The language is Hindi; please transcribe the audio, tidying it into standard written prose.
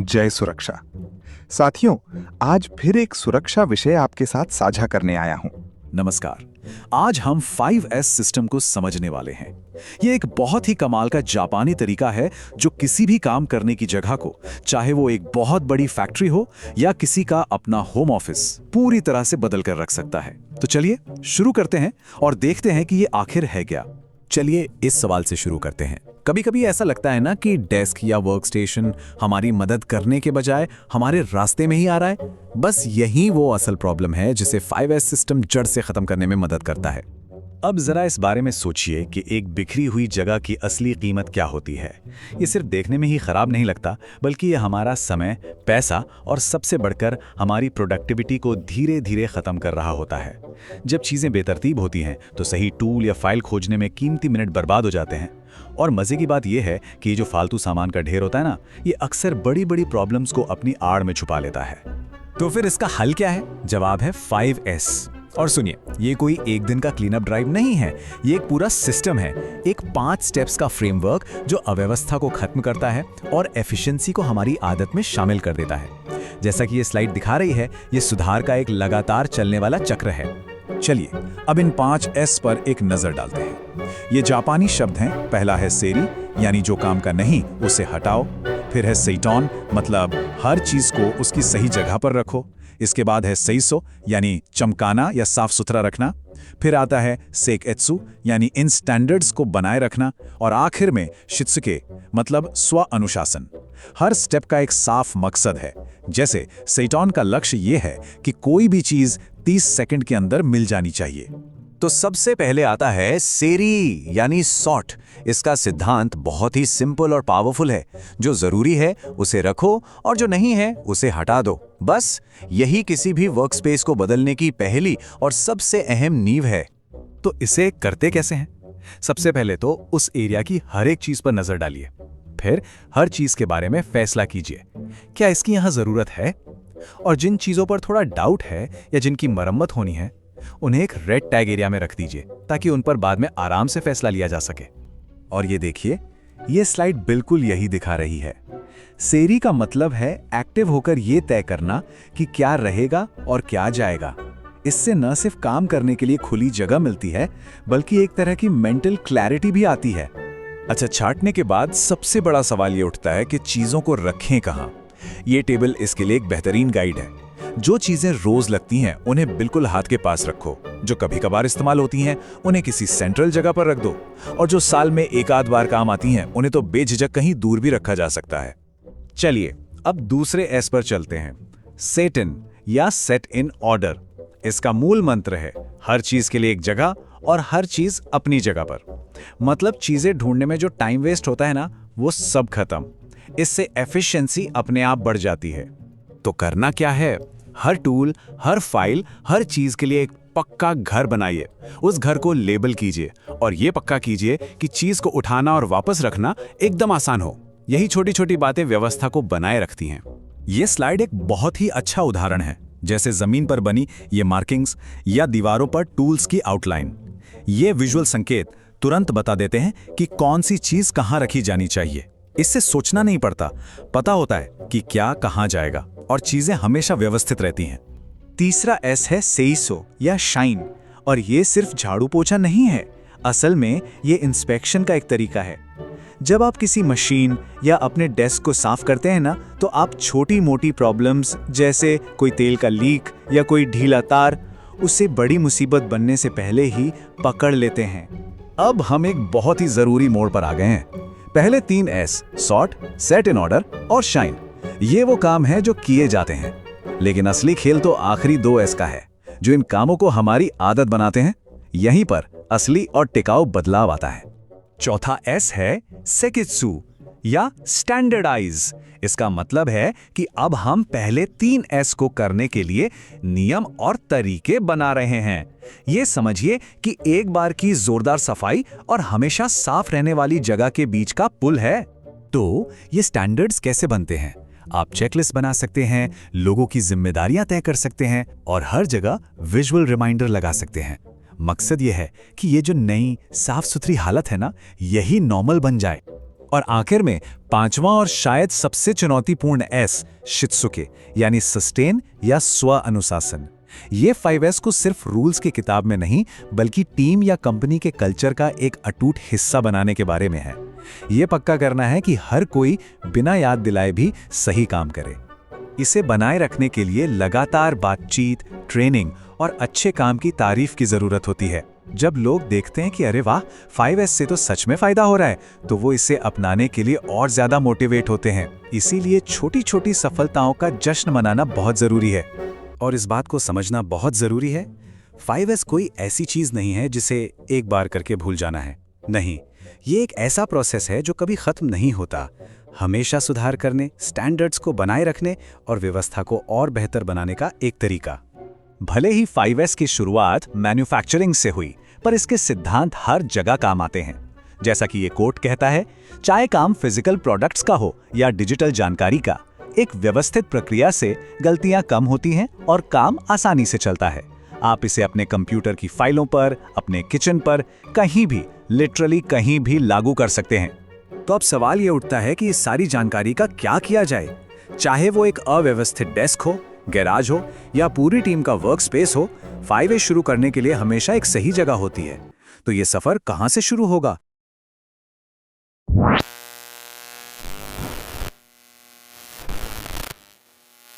जय सुरक्षा। साथियों, आज फिर एक सुरक्षा विषय आपके साथ साझा करने आया हूं। नमस्कार। आज हम 5S सिस्टम को समझने वाले हैं। ये एक बहुत ही कमाल का जापानी तरीका है जो किसी भी काम करने की जगह को, चाहे वो एक बहुत बड़ी फैक्ट्री हो या किसी का अपना होम ऑफिस, पूरी तरह से बदल कर रख सकता है। तो चलिए शुरू करते हैं और देखते हैं कि ये आखिर है क्या। चलिए इस सवाल से शुरू करते हैं। कभी कभी ऐसा लगता है ना कि डेस्क या वर्क स्टेशन हमारी मदद करने के बजाय हमारे रास्ते में ही आ रहा है। बस यही वो असल प्रॉब्लम है जिसे 5S सिस्टम जड़ से खत्म करने में मदद करता है। अब जरा इस बारे में सोचिए कि एक बिखरी हुई जगह की असली कीमत क्या होती है। ये सिर्फ देखने में ही खराब नहीं लगता, बल्कि ये हमारा समय, पैसा और सबसे बढ़कर हमारी प्रोडक्टिविटी को धीरे धीरे खत्म कर रहा होता है। जब चीजें बेतरतीब होती हैं तो सही टूल या फाइल खोजने में कीमती मिनट बर्बाद हो जाते हैं। और मजे की बात यह है कि ये जो फालतू सामान का ढेर होता है ना, ये अक्सर बड़ी बड़ी प्रॉब्लम्स को अपनी आड़ में छुपा लेता है। तो फिर इसका हल क्या है? जवाब है 5S। और सुनिए, ये कोई एक दिन का क्लीन अप ड्राइव नहीं है, ये एक पूरा सिस्टम है, एक 5 स्टेप्स का फ्रेमवर्क जो अव्यवस्था को खत्म करता है और एफिशिएंसी को हमारी आदत में शामिल कर देता है। जैसा कि ये स्लाइड दिखा रही है, ये सुधार का एक लगातार चलने वाला चक्र है। चलिए अब इन 5S पर एक नजर डालते हैं। ये जापानी शब्द हैं। पहला है सेरी, यानी जो काम का नहीं उसे हटाओ। फिर है सेइटोन, मतलब हर चीज को उसकी सही जगह पर रखो। इसके बाद है सेइसो, यानी चमकाना या साफ सुथरा रखना। फिर आता है सेकएत्सु, यानी इन स्टैंडर्ड्स को बनाए रखना। और आखिर में शित्सुके, मतलब स्व अनुशासन। हर स्टेप का एक साफ मकसद है। जैसे सेइटोन का लक्ष्य यह है कि कोई भी चीज 30 सेकंड के अंदर मिल जानी चाहिए। तो सबसे पहले आता है सेरी, यानी सॉर्ट। इसका सिद्धांत बहुत ही सिंपल और पावरफुल है। जो जरूरी है उसे रखो और जो नहीं है उसे हटा दो। बस यही किसी भी वर्कस्पेस को बदलने की पहली और सबसे अहम नींव है। तो इसे करते कैसे हैं? सबसे पहले तो उस एरिया की हर एक चीज पर नजर डालिए। फिर हर चीज के बारे में फैसला कीजिए, क्या इसकी यहां जरूरत है? और जिन चीजों पर थोड़ा डाउट है या जिनकी मरम्मत होनी है, उन्हें एक रेड टैग एरिया में रख दीजिए ताकि उन पर बाद में आराम से फैसला लिया जा सके। और ये देखिए, ये स्लाइड बिल्कुल यही दिखा रही है। सेरी का मतलब है एक्टिव होकर ये तय करना कि क्या रहेगा और क्या जाएगा। इससे न सिर्फ काम करने के लिए खुली जगह मिलती है, बल्कि एक तरह की मेंटल क्लैरिटी भी आती है। अच्छा, छांटने के बाद सबसे बड़ा सवाल ये उठता है कि चीजों को रखें कहां? ये टेबल इसके लिए एक बेहतरीन गाइड है। जो चीजें रोज लगती हैं उन्हें बिल्कुल हाथ के पास रखो। जो कभी कभार इस्तेमाल होती हैं उन्हें किसी सेंट्रल जगह पर रख दो। और जो साल में एक आध बार काम आती हैं उन्हें तो बेझिझक कहीं दूर भी रखा जा सकता है। चलिए अब दूसरे एस पर चलते हैं। सेट इन या सेट इन ऑर्डर। इसका मूल मंत्र है हर चीज के लिए एक जगह और हर चीज अपनी जगह पर। मतलब चीजें ढूंढने में जो टाइम वेस्ट होता है ना, वो सब खत्म। इससे एफिशिएंसी अपने आप बढ़ जाती है। तो करना क्या है? हर टूल, हर फाइल, हर चीज के लिए एक पक्का घर बनाइए। उस घर को लेबल कीजिए और यह पक्का कीजिए कि चीज को उठाना और वापस रखना एकदम आसान हो। यही छोटी छोटी बातें व्यवस्था को बनाए रखती हैं। यह स्लाइड एक बहुत ही अच्छा उदाहरण है, जैसे जमीन पर बनी ये मार्किंग्स या दीवारों पर टूल्स की आउटलाइन। ये विजुअल संकेत तुरंत बता देते हैं कि कौन सी चीज कहां रखी जानी चाहिए। इससे सोचना नहीं पड़ता, पता होता है कि क्या कहां जाएगा और चीजें हमेशा व्यवस्थित रहती हैं। तीसरा एस है सेइसो या शाइन। और ये सिर्फ झाड़ू पोछा नहीं है, असल में ये इंस्पेक्शन का एक तरीका है। जब आप किसी मशीन या अपने डेस्क को साफ करते हैं ना, तो आप छोटी मोटी प्रॉब्लम्स जैसे कोई तेल का लीक या कोई ढीला तार, उससे बड़ी मुसीबत बनने से पहले ही पकड़ लेते हैं। अब हम एक बहुत ही जरूरी मोड़ पर आ गए हैं। पहले 3 S, sort, set in order और शाइन, ये वो काम है जो किए जाते हैं। लेकिन असली खेल तो आखिरी 2 एस का है, जो इन कामों को हमारी आदत बनाते हैं। यहीं पर असली और टिकाऊ बदलाव आता है। चौथा एस है सेकित्सु या स्टैंडर्डाइज। इसका मतलब है कि अब हम पहले 3 एस को करने के लिए नियम और तरीके बना रहे हैं। ये समझिए कि एक बार की जोरदार सफाई और हमेशा साफ रहने वाली जगह के बीच का पुल है। तो ये स्टैंडर्ड्स कैसे बनते हैं? आप चेकलिस्ट बना सकते हैं, लोगों की जिम्मेदारियां तय कर सकते हैं और हर जगह विजुअल रिमाइंडर लगा सकते हैं। मकसद ये है कि ये जो नई साफ सुथरी हालत है ना, यही नॉर्मल बन जाए। और आखिर में पांचवां और शायद सबसे चुनौतीपूर्ण एस, शित्सुके, यानी सस्टेन या स्व अनुशासन। ये 5S को सिर्फ रूल्स की किताब में नहीं बल्कि टीम या कंपनी के कल्चर का एक अटूट हिस्सा बनाने के बारे में है। ये पक्का करना है कि हर कोई बिना याद दिलाए भी सही काम करे। इसे बनाए रखने के लिए लगातार बातचीत, ट्रेनिंग और अच्छे काम की तारीफ की जरूरत होती है। जब लोग देखते हैं कि अरे वाह, 5S से तो सच में फायदा हो रहा है, तो वो इसे अपनाने के लिए और ज्यादा मोटिवेट होते हैं। इसीलिए छोटी छोटी सफलताओं का जश्न मनाना बहुत जरूरी है। और इस बात को समझना बहुत जरूरी है, 5S कोई ऐसी चीज नहीं है जिसे एक बार करके भूल जाना है। नहीं, ये एक ऐसा प्रोसेस है जो कभी खत्म नहीं होता। हमेशा सुधार करने, स्टैंडर्ड्स को बनाए रखने और व्यवस्था को और बेहतर बनाने का एक तरीका। भले ही 5S की शुरुआत मैन्युफैक्चरिंग से हुई, पर इसके सिद्धांत हर जगह काम आते हैं। जैसा कि ये कोट कहता है, चाहे काम फिजिकल प्रोडक्ट्स का हो या डिजिटल जानकारी का, एक व्यवस्थित प्रक्रिया से गलतियां कम होती हैं और काम आसानी से चलता है। आप इसे अपने कंप्यूटर की फाइलों पर, अपने किचन पर, कहीं भी, लिटरली कहीं भी लागू कर सकते हैं। तो अब सवाल ये उठता है कि इस सारी जानकारी का क्या किया जाए? चाहे वो एक अव्यवस्थित डेस्क हो, गैराज हो या पूरी टीम का वर्क स्पेस हो, 5S शुरू करने के लिए हमेशा एक सही जगह होती है। तो ये सफर कहां से शुरू होगा?